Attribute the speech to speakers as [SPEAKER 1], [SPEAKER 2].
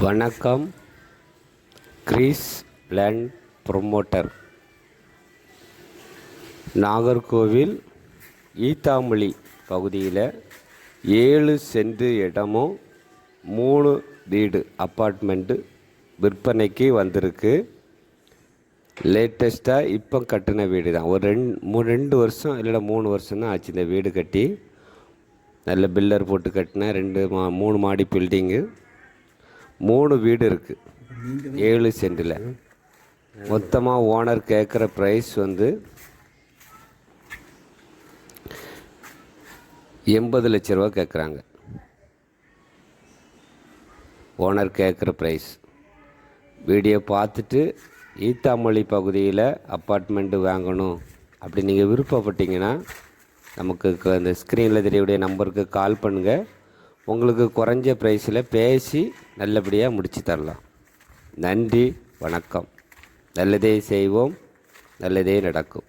[SPEAKER 1] வணக்கம். Greece land promoter, Nagercoil Eethamozhi பகுதியில் 7 send இடமும் 3 வீடு அப்பார்ட்மெண்ட்டு விற்பனைக்கு வந்திருக்கு. லேட்டஸ்ட்டாக இப்போ கட்டின வீடு தான். ஒரு 2 வருஷம் இல்லைனா 3 வருஷம் தான் ஆச்சு இந்த வீடு கட்டி. நல்ல பில்லர் போட்டு கட்டின 3 மாடி பில்டிங்கு, 3 வீடு இருக்குது 7 சென்டில். மொத்தமாக ஓனர் கேட்குற ப்ரைஸ் வந்து 80 லட்ச ரூபா கேட்குறாங்க. ஓனர் கேட்குற ப்ரைஸ். வீடியோ பார்த்துட்டு ஈத்தாமொழி பகுதியில் அப்பார்ட்மெண்ட்டு வாங்கணும் அப்படி நீங்கள் விருப்பப்பட்டீங்கன்னா நமக்கு அந்த ஸ்க்ரீனில் தெரியக்கூடிய நம்பருக்கு கால் பண்ணுங்கள். உங்களுக்கு குறைஞ்ச ப்ரைஸில் பேசி நல்லபடியாக முடித்து தரலாம். நன்றி, வணக்கம். நல்லதே செய்வோம், நல்லதே நடக்கும்.